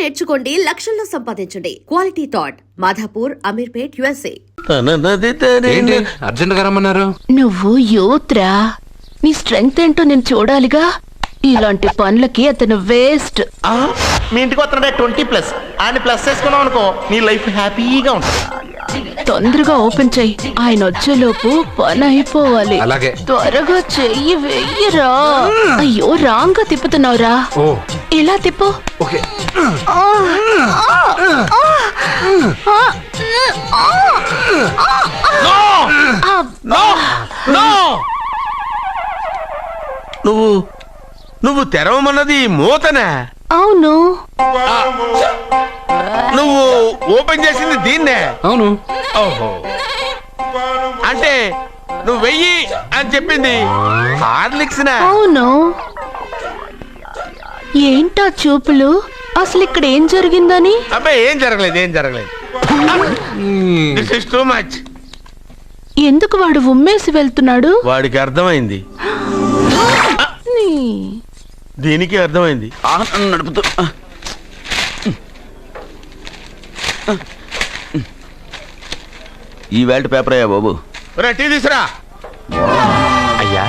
నేర్చుకోండి, లక్షల్లో సంపాదించండి. Quality thought, Madhapur, Ameerpet, USA. Urgent గా రమ్మన్నారు. నువ్వు యూత్రా, నీ స్ట్రెంగ్త్ ఏంటో నేను చూడాలిగా. ఇలాంటి పనులకి అతను వేస్ట్. మీ ఇంటికి వస్తున్నాడే 20+ ఆయన ప్లస్ చేసుకున్నావు అనుకో, నీ లైఫ్ హ్యాపీగా ఉంటుంది. తొందరగా ఓపెన్ చెయ్యి, ఆయన వచ్చేలోపు పని అయిపోవాలి. అలాగే. త్వరగా చెయ్యి వెయ్యరా. అయ్యో రాంగ్ గా తిప్పుతున్నావురా. ఇలా తిప్పు. ఓకే. నువ్వు తెరవమన్నది మూతనే. అవును. నువ్వు ఓపెన్ చేసింది దీన్నే. అవును. ఓహో, అంటే నువ్వు వెయ్యి అని చెప్పింది హార్లిక్స్. అవును. ఏంటా చూపులు? అసలు ఇక్కడ ఏం జరిగిందని? అబ్బాయి ఏం జరగలేదు. This is too much. ఎందుకు వాడు ఉమ్మేసి వెళ్తున్నాడు? వాడికి అర్థమైంది, దీనికి అర్థమైంది. నడుపుతూ ఈ వేల్ట్ పేపర్ అయ్యా బాబు. టీ తీసురా. అయ్యా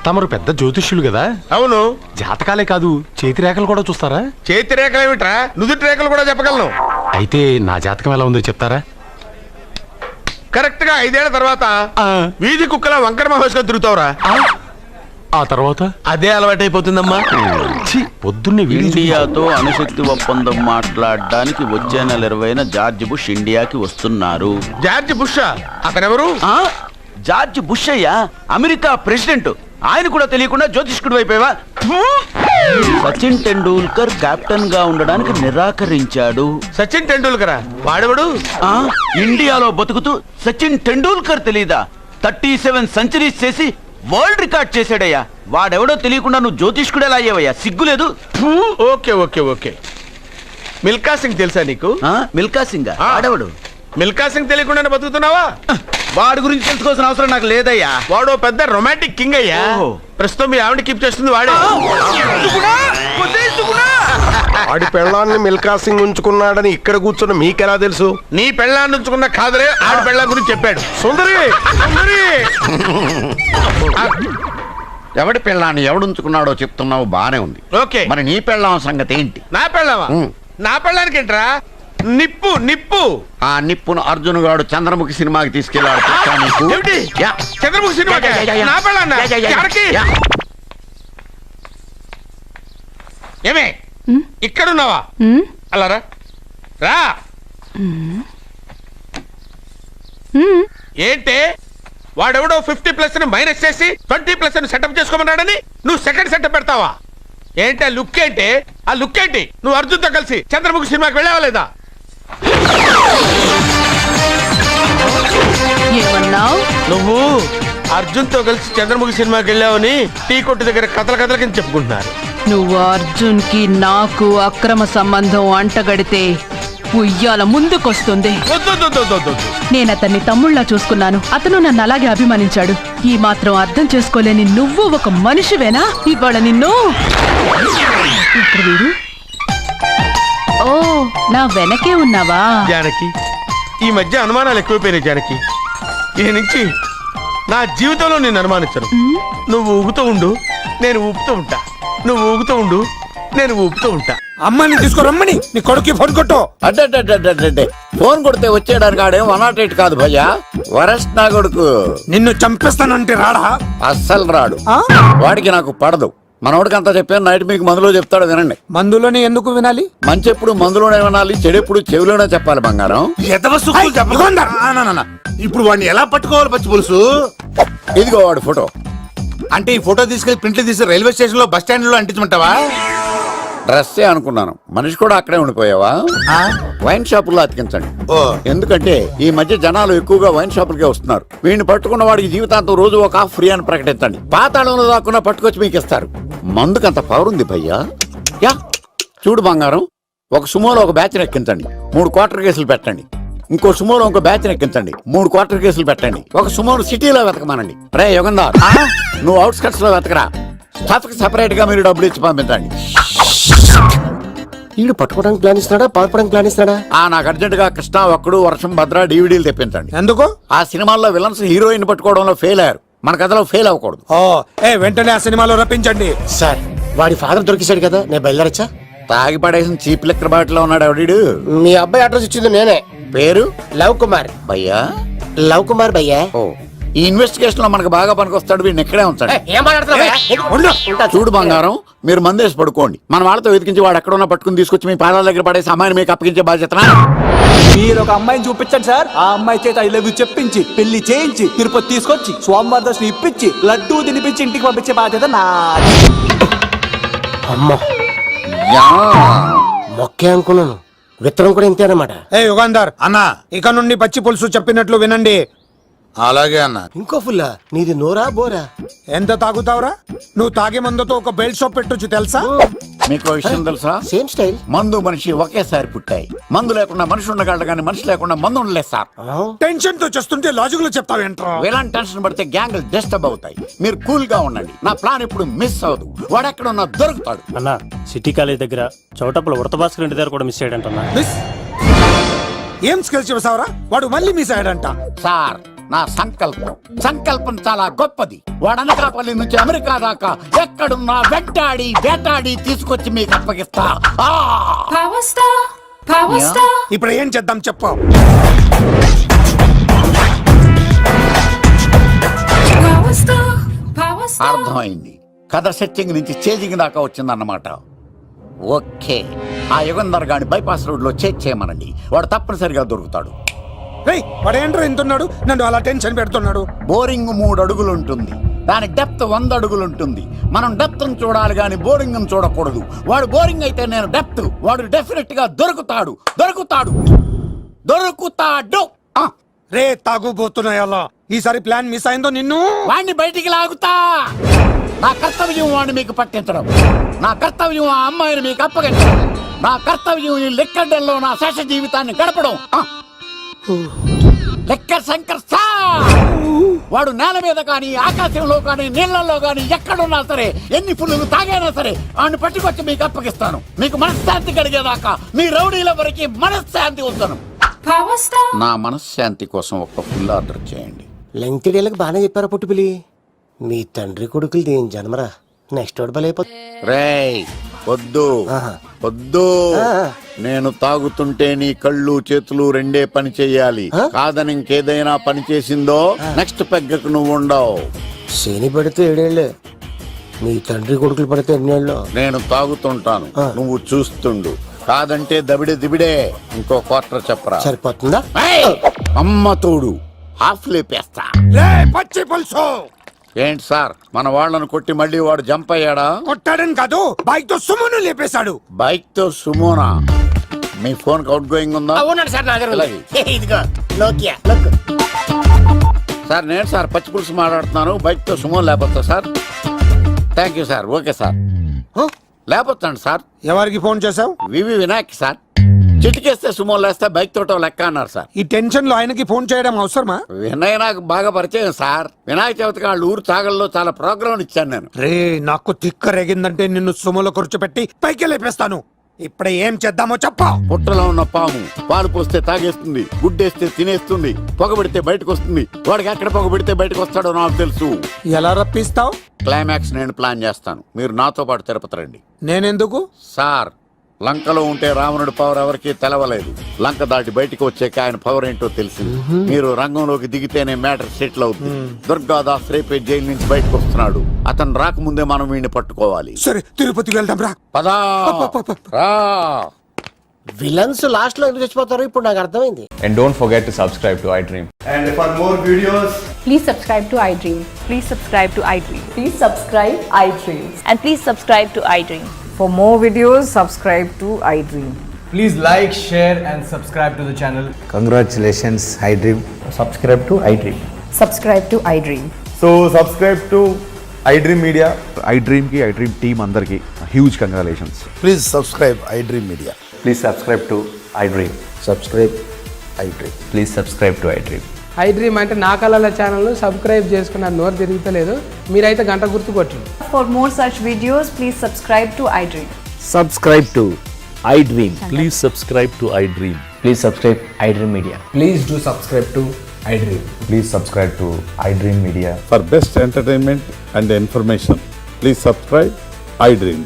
తమరు పెద్ద జ్యోతిష్యులు కదా. అవును. జాతకాలే కాదు, చేతి రేఖలు కూడా చూస్తారా? చేతి రేఖలు ఏమిట్రా, నుదుటి రేఖలు కూడా చెప్పగలను. అయితే నా జాతకం ఎలా ఉందో చెప్తారా? కరెక్ట్ గా 5 ఏళ్ల తర్వాత వీధి కుక్కల వంకర మహేష్గా తిరుగుతావురా. ఆ తర్వాత అదే అలవాటైపోతుందమ్మా. పొద్దున్నే ఇండియాతో అణుశక్తి ఒప్పందం మాట్లాడడానికి వచ్చే నెల 20న జార్జ్ బుష్ ఇండియాకి వస్తున్నారు. జార్జ్ బుష్ అతనెవరు? జార్జ్ బుష్ అయ్యా, అమెరికా ప్రెసిడెంట్. ఆయన కూడా తెలియకుండా జ్యోతిష్కుడు అయిపోయావా? సచిన్ టెండూల్కర్ కెప్టెన్ గా ఉండడానికి నిరాకరించాడు. సచిన్ టెండూల్కరా? వాడెవడు? ఇండియాలో బతుకుతూ సచిన్ టెండూల్కర్ తెలీదా? 37 సెంచరీస్ చేసి వరల్డ్ రికార్డ్ చేశాడయ్యా. వాడెవడో తెలియకుండా నువ్వు జ్యోతిష్కుడు ఎలా అయ్యావయ్యా? సిగ్గులేదు. ఓకే. మిల్కా సింగ్ తెలుసా నీకు? మిల్కా సింగ్ వాడెవడు? మిల్కా సింగ్ తెలియకుండానే బతుకుతున్నావా? వాడి గురించి తెలుసుకోవాల్సిన అవసరం నాకు లేదయ్యా. వాడు పెద్ద రొమాంటిక్ కింగ్ అయ్యా. ప్రస్తుతం మీ ఆవిడ కీప్ చేస్తుంది వాడే. వాడి పెళ్ళాన్ని మిల్కా సింగ్ ఉంచుకున్నాడని ఇక్కడ కూర్చున్న మీకెలా తెలుసు? నీ పెళ్ళాన్ని ఉంచుకున్న కాదులే, ఆడి పెళ్ళాం గురించి చెప్పాడు. సుందరి ఎవడి పెళ్ళాన్ని ఎవడుంచుకున్నాడో చెప్తున్నావు, బానే ఉంది. ఓకే, మరి నీ పెళ్ళాం సంగతి ఏంటి? నా పెళ్ళావా? నా పెళ్ళానికి ఏంట్రా? నిప్పు. ఆ నిప్పును అర్జున్ గాడు చంద్రముఖి సినిమాకి తీసుకెళ్ళాడు. చంద్రముఖి సినిమా నా పెళ్ళాన్నా? ఏమే ఇక్కడున్నావా? అలా రా. ఏంటే వాడెవడో 50+ మైనస్ చేసి 20+ సెటప్ చేసుకోమన్నాడని నువ్వు సెకండ్ సెటప్ పెడతావా? ఏంటి ఆ లుక్ ఏంటి? నువ్వు అర్జున్తో కలిసి చంద్రముఖి సినిమాకి వెళ్ళావా లేదా? నువ్వు అర్జున్తో కలిసి చంద్రముఖి సినిమాకి వెళ్ళావని టీ కొట్టు దగ్గర కథల కింద చెప్పుకుంటున్నారు. నువ్వు అర్జున్ కి నాకు అక్రమ సంబంధం అంటగడితే ఉయ్యాల ముందుకొస్తుంది. నేను అతన్ని తమ్ముళ్లా చూసుకున్నాను, అతను నన్ను అలాగే అభిమానించాడు. ఈ మాత్రం అర్థం చేసుకోలేని నువ్వు ఒక మనిషివేనా? ఇవాళ నిన్ను వీడు. ఓ, నా వెనకే ఉన్నావా? జానకి, ఈ మధ్య అనుమానాలు ఎక్కువైపోయినాయి జానకి. ఈ నుంచి నా జీవితంలో నేను అనుమానించను. నువ్వు ఊగుతూ ఉండు, నేను ఊపుతూ ఉంటా. నువ్వు ఊగుతూ ఉండు, నేను ఊపుతూ ఉంటా. అమ్మని తీసుకురమ్మని నీ కొడుకు ఫోన్ కొట్టు. అడ్డే ఫోన్ కొడితే వచ్చేయడానికి ఆడేం 108 కాదు భయ్యా, వరస్ట్ నా కొడుకు. నిన్ను చంపేస్తానంటే రాడా? అస్సలు రాడు. వాడికి నాకు పడదు. మనోడికి అంతా చెప్పాను, నైట్ మీకు మందులో చెప్తాడు వినండి. మందులోనే ఎందుకు వినాలి? మంచి ఎప్పుడు మందులోనే వినాలి, చెడెప్పుడు చెవిలోనే చెప్పాలి బంగారం. ఇప్పుడు వాడిని ఎలా పట్టుకోవాలి పచ్చి పులుసు? ఇదిగో వాడు ఫోటో. అంటే ఈ ఫోటో తీసుకెళ్లి ప్రింట్లు తీసి రైల్వే స్టేషన్ లో బస్ స్టాండ్ లో అంటించమంటావా? డ్రెస్సే అనుకున్నాను, మనిషి కూడా అక్కడే ఉండిపోయావా? వైన్ షాపుల్లో అతికించండి. ఎందుకంటే ఈ మధ్య జనాలు ఎక్కువగా వైన్ షాపులకే వస్తున్నారు. వీడిని పట్టుకున్న వాడికి జీవితాంతం రోజు ఒక ఆఫ్ ఫ్రీ అని ప్రకటించండి. పాతాళంలో దాక్కున్నా పట్టుకొచ్చి మీకు ఇస్తారు. మందుకంత పవర్ ఉంది భయ్యా. యా చూడు బంగారం, ఒక సుమోలో ఒక బ్యాచ్ ఎక్కించండి, 3 క్వార్టర్ కేసులు పెట్టండి. ఇంకో సుమోలో ఇంకో బ్యాచ్ ఎక్కించండి, 3 క్వార్టర్ కేసులు పెట్టండి. ఒక సుమోను సిటీలో వెతకమానండి. రే యుగంధర్, నువ్వు అవుట్స్కట్స్ లో వెతకరా. స్టాఫ్ కి సెపరేట్ గా మీరు డబ్బులు ఇచ్చి పంపించండి. వీడు పట్టుకోవడానికి ప్లాన్ ఇస్తున్నాడా పాల్పడానికి ప్లాన్ ఇస్తున్నాడా? నాకు అర్జెంట్ గా కృష్ణ ఒక్కడు వర్షం భద్ర డివిడీలు తెప్పించండి. ఎందుకు? ఆ సినిమాల్లో విలన్స్ హీరోయిన్ పట్టుకోవడంలో ఫెయిల్ అయ్యారు, మన కథలో ఫెయిల్ అవ్వకూడదు. వెంటనే ఆ సినిమాలో రప్పించండి. సార్ వాడి ఫాదర్ దొరికేశాడు కదా, నేను బయలుదేరచ్చా? తాగి పడేసిన చీప్ లెక్కర్ బాటిలో ఉన్నాడు ఎవడీడు? మీ అబ్బాయి అడ్రస్ ఇచ్చింది నేనే. పేరు లవ్ కుమార్. భయ్యా? లవ్ కుమార్ భయ్యా. ఓ, ఈ ఇన్వెస్టిగేషన్ లో మనకు బాగా పనికొస్తాడు, వీడిని ఎక్కడే ఉంచాడు. ఏం మాట్లాడుతున్నావు? చూడు బంగారం, మీరు మందేసి పడుకోండి, మన వాళ్ళతో వెతికించి వాడు ఎక్కడ ఉన్నా పట్టుకుని తీసుకొచ్చి మీ పాదాల దగ్గర పడేసి అమ్మాయిని మీకు అప్పగించే బాధ్యత. మీరు ఒక అమ్మాయిని చూపించండి సార్. ఆ అమ్మాయి చేత ఐ లవ్ యూ చెప్పించి పెళ్లి చేయించి తిరుపతి తీసుకొచ్చి స్వామివారి దర్శనం ఇప్పించి లడ్డూ తినిపించి ఇంటికి పంపించే బాధ్యత నాది. అమ్మా మొక్కే అనుకున్నాను, విత్తనం కూడా ఇంతే అన్నమాట. యుగాంధర్ అన్న, ఇక నుండి పచ్చి పులుసు చెప్పినట్లు వినండి. అలాగే అన్న. ఇంకో ఫుల్లా? నీది నోరా బోరా? ఎంత తాగుతావురా? నువ్వు తాగే మందుతో ఒక బెల్ట్ షాప్ పెట్టొచ్చు తెలుసా? మీకు విషయం తెలుసా? Same style. మందు మనిషి ఒకేసారి పుట్టాయి. మందు లేకుండా మనిషి ఉండగలడు కానీ మనిషి లేకుండా మందు ఉండలేదు సార్. టెన్షన్ తో చేస్తుంటే లాజిక్ లో చెప్తావేంట్రా? ఎలాంటి టెన్షన్ పడితే గ్యాంగ్లు డిస్టర్బ్ అవుతాయి. మీరు కూల్ గా ఉండండి, నా ప్లాన్ ఇప్పుడు మిస్ అవ్వదు. వాడు ఎక్కడ ఉన్నా దొరుకుతాడు. అన్న, సిటీ కాలేజ్ దగ్గర చౌటప్పుల ఉడత భాస్కర్ ఇంటి దగ్గర కూడా మిస్ అయ్యాడంటన్నా. మిస్? ఏం స్కిల్స్ చేసావరా? వాడు మళ్ళీ మిస్ అయ్యాడంట. సార్, నా సంకల్పం చాలా గొప్పది. వాడు అనకాపల్లి నుంచి అమెరికా దాకా ఎక్కడున్నా వెంటాడి వేటాడి తీసుకొచ్చి మీకు అప్పగిస్తా. ఇప్పుడు ఏం చేద్దాం చెప్పు. అర్థమైంది. కథ సెట్టింగ్ నుంచి చేజింగ్ దాకా వచ్చిందన్నమాట. ఓకే, ఆ యుగంధర్ గాని బైపాస్ రోడ్ లో చేజ్ చేయమనండి, వాడు తప్పనిసరిగా దొరుకుతాడు. వాడేంట్రా ఇంటున్నాడు, నన్ను అలా టెన్షన్ పెడుతున్నాడు. బోరింగ్ 3 అడుగులు ఉంటుంది, దాని డెప్త్ 100 అడుగులు ఉంటుంది. మనం డెప్త్ చూడాలి గాని బోరింగ్ చూడకూడదు. వాడు బోరింగ్ అయితే నేను డెప్త్. వాడు డెఫినెట్ గా దొరుకుతాడు. రే తాగుబోతున్నాయా, ఈసారి ప్లాన్ మిస్ అయిందో నిన్ను వాడిని బయటికి లాగుతా. నా కర్తవ్యం వాడిని మీకు పట్టించడం, నా కర్తవ్యం ఆ అమ్మాయిని మీకు అప్పగించడం, నా కర్తవ్యం ఈ లెక్కడ్డల్లో నా శేష జీవితాన్ని గడపడం. లెక్క శంకర్ సార్, వాడు నేల మీద కానీ ఆకాశంలో కానీ నీళ్లలో కానీ ఎక్కడున్నా సరే, ఎన్ని పుల్లులు తాగైనా సరే వాడిని పట్టుకొచ్చి మీకు అప్పగిస్తాను. మీకు మనశ్శాంతి కలిగేదాకా మీ రౌడీల వరకు మనశ్శాంతి వస్తాను. నా మనశ్శాంతి కోసం ఒక ఫుల్ ఆర్డర్ చేయండి. లెంగ్త్ డేలకు బాగానే చెప్పారా పుట్టుపిలి? మీ తండ్రి కొడుకులు దేని జన్మరా, నెక్స్ట్ వాడు బలైపోతుంది. రేయ్ వద్దు, నేను తాగుతుంటే నీ కళ్ళు చేతులు రెండే పని చెయ్యాలి. కాదని ఇంకేదైనా పని చేసిందో నెక్స్ట్ పెగ్గకు నువ్వు ఉండవు. శని పడితే 7 ఏళ్ళే, మీ తండ్రి కొడుకులు పడితే 8 ఏళ్ళు. నేను తాగుతుంటాను, నువ్వు చూస్తుండు. కాదంటే దిబిడే. ఇంకో క్వార్టర్ చెప్పరా? సరిపోతుందా? అమ్మ తోడు హాఫ్ లేపేస్తా. పచ్చి పులుసు. ఏంటి సార్, మన వాళ్ళను కొట్టి మళ్ళీ వాడు జంప్ అయ్యాడా? కొట్టాడని కాదు, బైక్ తో సుమోను లేపేశాడు. బైక్ తో సుమోనా? మీ ఫోన్ అవుట్ గోయింగ్ ఉందా? సార్, నేను సార్ పచ్చి పులుసు మాట్లాడుతున్నాను. బైక్ తో సుమో లేకపోతా sir? Thank you sir. Okay sir, లేకపోతాను సార్. ఎవరికి ఫోన్ చేసావు? వినాయక్ సార్. చిటికేస్తే సుమో లేస్తే బైక్ తోటో లెక్క అన్నారు సార్. ఈ టెన్షన్ లో ఆయనకి ఫోన్ చేయడం అవసరమా? వినయ్ నాకు బాగా పరిచయం సార్. వినాయక చవితికి వాళ్ళ ఊరు చాగల్లో చాలా ప్రోగ్రాం ఇచ్చాను నేను. రే, నాకు తిక్క రేగిందంటే నిన్ను సుమోలో కూర్చోబెట్టి పైకి లేపేస్తాను. ఇప్పుడు ఏం చేద్దామో చెప్పా. పుట్టలో ఉన్న పాము పాలు పోస్తే తాగేస్తుంది, గుడ్డేస్తే తినేస్తుంది, పొగబెడితే బయటకు వస్తుంది. వాడికి ఎక్కడ పొగబెడితే బయటకు వస్తాడో నాకు తెలుసు. ఎలా రప్పిస్తావు? క్లైమాక్స్ నేను ప్లాన్ చేస్తాను, మీరు నాతో పాటు తిరుపతి రండి. నేనెందుకు? సార్, లంకలో ఉంటే రావణుడి పవర్ ఎవరికి తెలవలేదు. లంక దాటి బయటకు వచ్చాక ఆయన పవర్ ఏంటో తెలిసింది. మీరు రంగంలోకి దిగితేనే మ్యాటర్ సెటిల్ అవుతుంది. దుర్గాదాస్ రేపే జైలు నుంచి బయటకు వస్తున్నాడు. అతను రాకముందే మనం వీడిని పట్టుకోవాలి. సరే, తిరుపతికి వెళ్దాం రా. పదా రా. విలన్స్ లాస్ట్ లో ఎందుకు చచ్చిపోతారు ఇప్పుడు నాకు అర్థమైంది. And don't forget to subscribe to iDream. And for more videos, Please subscribe to iDream. Please subscribe to iDream. Please subscribe iDream. And please subscribe to iDream. For more videos, subscribe to iDream. Please like, share and subscribe to the channel. congratulations, iDream. Subscribe to iDream. Subscribe to iDream. So subscribe to iDream Media. iDream ki iDream team andarki huge congratulations. Please subscribe iDream Media. Please subscribe to iDream. Subscribe iDream. Please subscribe to iDream. iDream అంటే నా కళల channel subscribe చేసుకున్న నోరు తిరుగుతలేదు. మీరైతే గంట గుర్తు కొట్టండి. For more such videos, please subscribe to iDream. Subscribe to iDream. Please subscribe to iDream. Please subscribe iDream Media. Please do subscribe to iDream. Please subscribe to iDream Media. For best entertainment and information, please subscribe iDream.